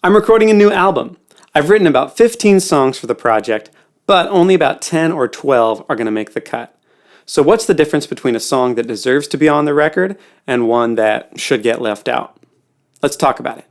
I'm recording a new album. I've written about 15 songs for the project, but only about 10 or 12 are going to make the cut. So what's the difference between a song that deserves to be on the record and one that should get left out? Let's talk about it.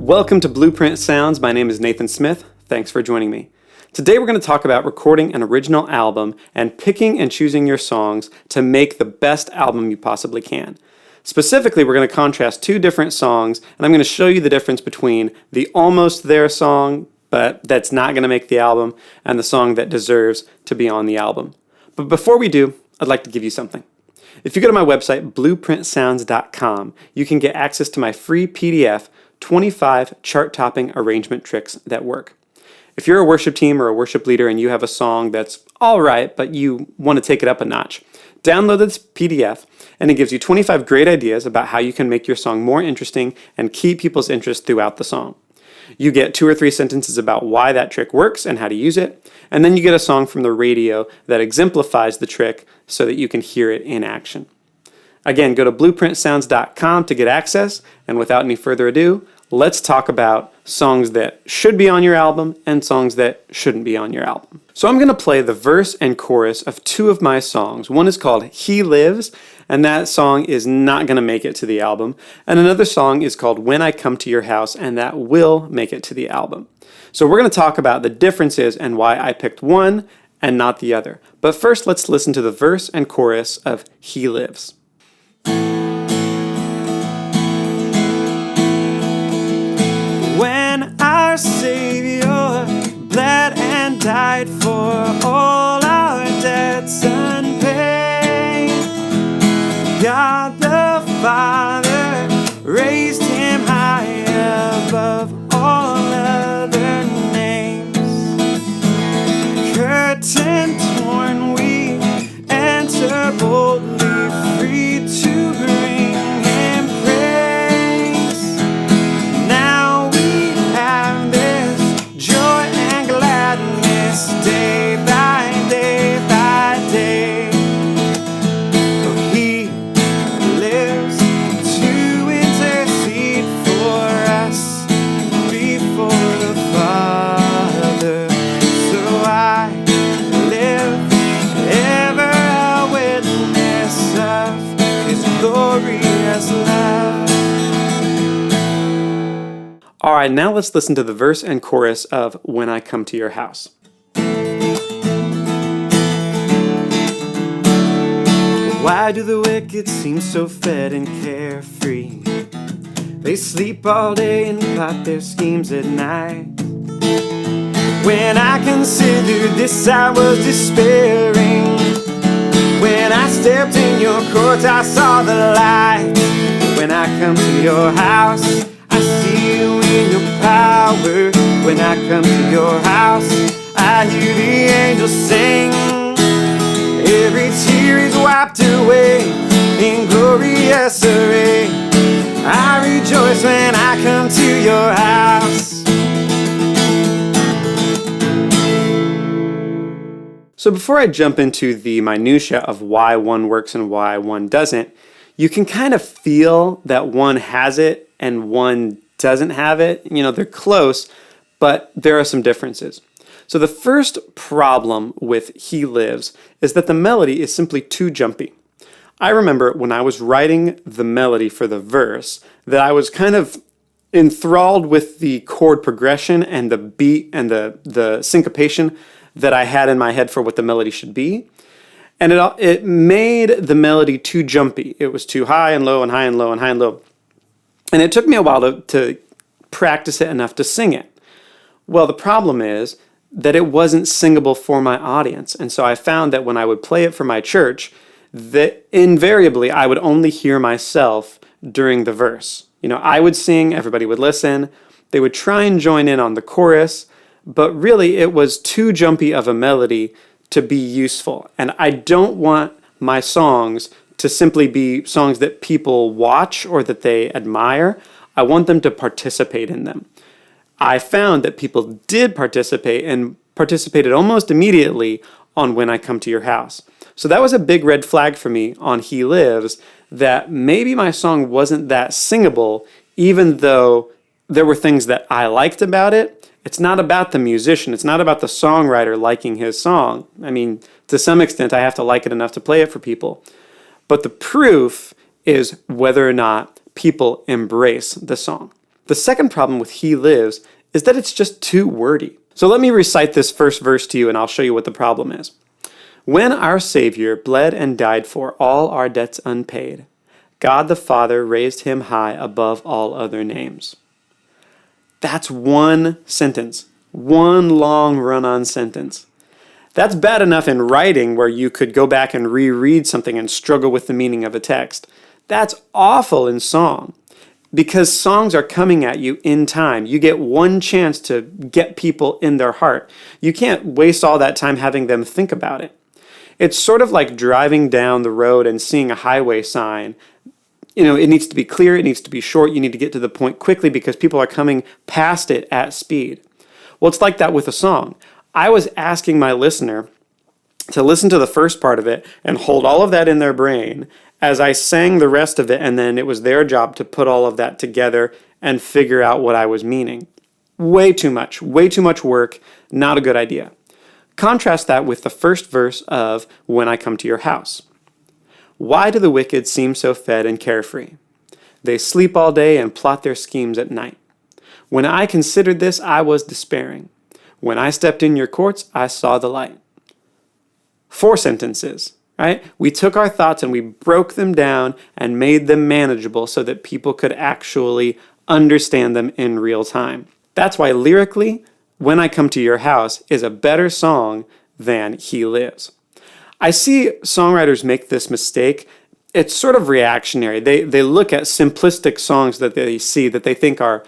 Welcome to Blueprint Sounds. My name is Nathan Smith. Thanks for joining me. Today we're going to talk about recording an original album and picking and choosing your songs to make the best album you possibly can. Specifically, we're going to contrast two different songs, and I'm going to show you the difference between the almost there song, but that's not going to make the album, and the song that deserves to be on the album. But before we do, I'd like to give you something. If you go to my website, blueprintsounds.com, you can get access to my free PDF, 25 chart-topping arrangement tricks that work. If you're a worship team or a worship leader and you have a song that's all right, but you want to take it up a notch, download this PDF and it gives you 25 great ideas about how you can make your song more interesting and keep people's interest throughout the song. You get 2 or 3 sentences about why that trick works and how to use it, and then you get a song from the radio that exemplifies the trick so that you can hear it in action. Again, go to blueprintsounds.com to get access, and without any further ado, let's talk about songs that should be on your album and songs that shouldn't be on your album. So I'm going to play the verse and chorus of 2 of my songs. One is called He Lives, and that song is not going to make it to the album. And another song is called When I Come to Your House, and that will make it to the album. So we're going to talk about the differences and why I picked one and not the other. But first, let's listen to the verse and chorus of He Lives. When our Savior bled and died for all our debts unpaid, God the Father raised him high above all other names. Curtain torn, we enter boldly, free to bring him praise. Now we have this joy and gladness day by day by day. For he lives to intercede for us before the Father. So I live ever a witness of his glorious love. All right, now let's listen to the verse and chorus of When I Come to Your House. Why do the wicked seem so fed and carefree? They sleep all day and plot their schemes at night. When I considered this, I was despairing. When I stepped in your courts, I saw the light. When I come to your house, I see you in your power. When I come to your house, I hear the angels sing. Every tear is wiped away in glorious array. I rejoice when I come to your house. So before I jump into the minutia of why one works and why one doesn't, you can kind of feel that one has it and one doesn't have it. You know, they're close, but there are some differences. So the first problem with He Lives is that the melody is simply too jumpy. I remember when I was writing the melody for the verse that I was kind of enthralled with the chord progression and the beat and the syncopation that I had in my head for what the melody should be. And it made the melody too jumpy. It was too high and low and high and low and high and low. And it took me a while to practice it enough to sing it. Well, the problem is that it wasn't singable for my audience. And so I found that when I would play it for my church, that invariably I would only hear myself during the verse. You know, I would sing, everybody would listen, they would try and join in on the chorus, but really it was too jumpy of a melody to be useful. And I don't want my songs to simply be songs that people watch or that they admire. I want them to participate in them. I found that people did participate and participated almost immediately on When I Come to Your House. So that was a big red flag for me on He Lives, that maybe my song wasn't that singable, even though there were things that I liked about it. It's not about the musician. It's not about the songwriter liking his song. I mean, to some extent, I have to like it enough to play it for people. But the proof is whether or not people embrace the song. The second problem with He Lives is that it's just too wordy. So let me recite this first verse to you and I'll show you what the problem is. When our Savior bled and died for all our debts unpaid, God the Father raised him high above all other names. That's one sentence, one long run-on sentence. That's bad enough in writing where you could go back and reread something and struggle with the meaning of a text. That's awful in song because songs are coming at you in time. You get one chance to get people in their heart. You can't waste all that time having them think about it. It's sort of like driving down the road and seeing a highway sign. You know, it needs to be clear, it needs to be short, you need to get to the point quickly because people are coming past it at speed. Well, it's like that with a song. I was asking my listener to listen to the first part of it and hold all of that in their brain as I sang the rest of it, and then it was their job to put all of that together and figure out what I was meaning. Way too much work, not a good idea. Contrast that with the first verse of When I Come to Your House. Why do the wicked seem so fed and carefree? They sleep all day and plot their schemes at night. When I considered this, I was despairing. When I stepped in your courts, I saw the light. 4 sentences, right? We took our thoughts and we broke them down and made them manageable so that people could actually understand them in real time. That's why lyrically, When I Come to Your House is a better song than He Lives. I see songwriters make this mistake. It's sort of reactionary. They look at simplistic songs that they see that they think are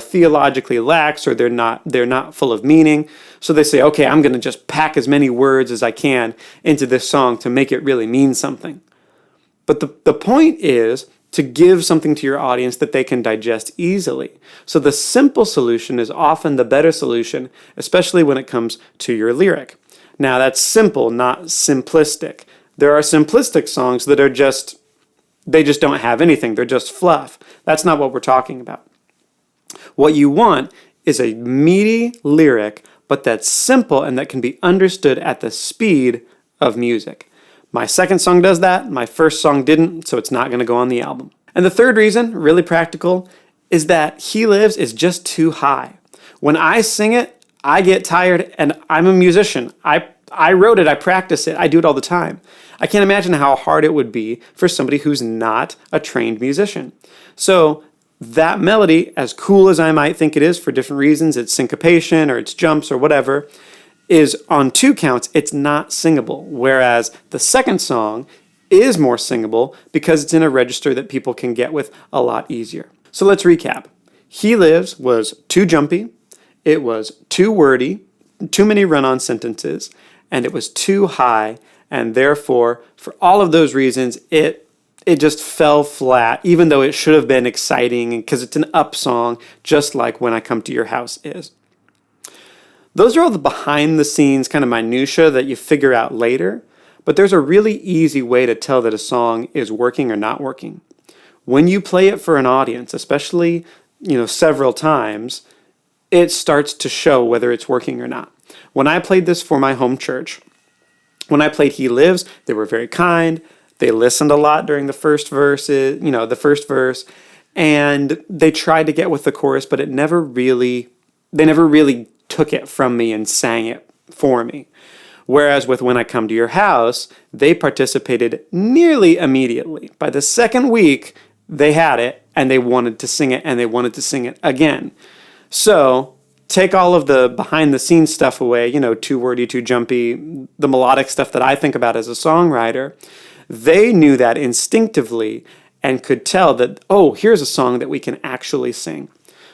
theologically lax or they're not full of meaning. So they say, okay, I'm going to just pack as many words as I can into this song to make it really mean something. But the point is to give something to your audience that they can digest easily. So the simple solution is often the better solution, especially when it comes to your lyric. Now that's simple, not simplistic. There are simplistic songs that are they just don't have anything. They're just fluff. That's not what we're talking about. What you want is a meaty lyric, but that's simple and that can be understood at the speed of music. My second song does that. My first song didn't, so it's not going to go on the album. And the third reason, really practical, is that He Lives is just too high. When I sing it, I get tired, and I'm a musician. I wrote it, I practice it, I do it all the time. I can't imagine how hard it would be for somebody who's not a trained musician. So that melody, as cool as I might think it is for different reasons, it's syncopation or it's jumps or whatever, is on 2 counts, it's not singable. Whereas the second song is more singable because it's in a register that people can get with a lot easier. So let's recap. He Lives was too jumpy, it was too wordy, too many run-on sentences, and it was too high, and therefore, for all of those reasons, it just fell flat, even though it should have been exciting because it's an up song, just like When I Come to Your House is. Those are all the behind-the-scenes kind of minutia that you figure out later, but there's a really easy way to tell that a song is working or not working. When you play it for an audience, especially, several times, it starts to show whether it's working or not. When I played this for my home church, when I played He Lives, they were very kind. They listened a lot during the first verse, and they tried to get with the chorus, but they never really took it from me and sang it for me. Whereas with When I Come to Your House, they participated nearly immediately. By the second week, they had it, and they wanted to sing it, and they wanted to sing it again. So take all of the behind-the-scenes stuff away, too wordy, too jumpy, the melodic stuff that I think about as a songwriter. They knew that instinctively and could tell that, oh, here's a song that we can actually sing.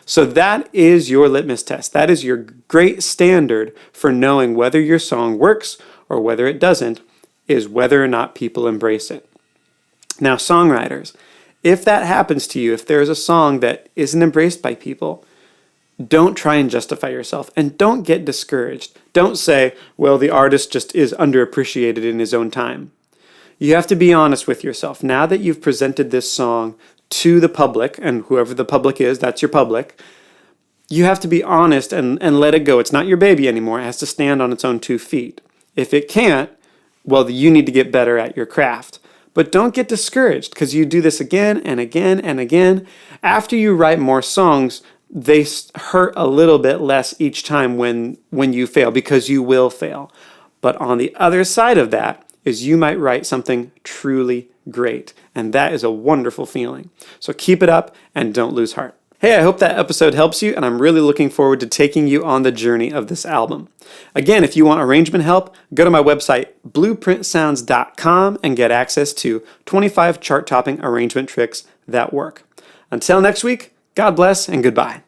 So that is your litmus test. That is your great standard for knowing whether your song works or whether it doesn't, is whether or not people embrace it. Now, songwriters, if that happens to you, if there's a song that isn't embraced by people, Don't try and justify yourself, and don't get discouraged. Don't say, well, the artist just is underappreciated in his own time. You have to be honest with yourself. Now that you've presented this song to the public, and whoever the public is, that's your public, you have to be honest and let it go. It's not your baby anymore. It has to stand on its own 2 feet. If it can't, well, you need to get better at your craft. But don't get discouraged, because you do this again and again and again. After you write more songs, they hurt a little bit less each time when you fail, because you will fail. But on the other side of that is you might write something truly great, and that is a wonderful feeling. So keep it up and don't lose heart. Hey, I hope that episode helps you, and I'm really looking forward to taking you on the journey of this album. Again, if you want arrangement help, go to my website, blueprintsounds.com, and get access to 25 chart-topping arrangement tricks that work. Until next week, God bless and goodbye.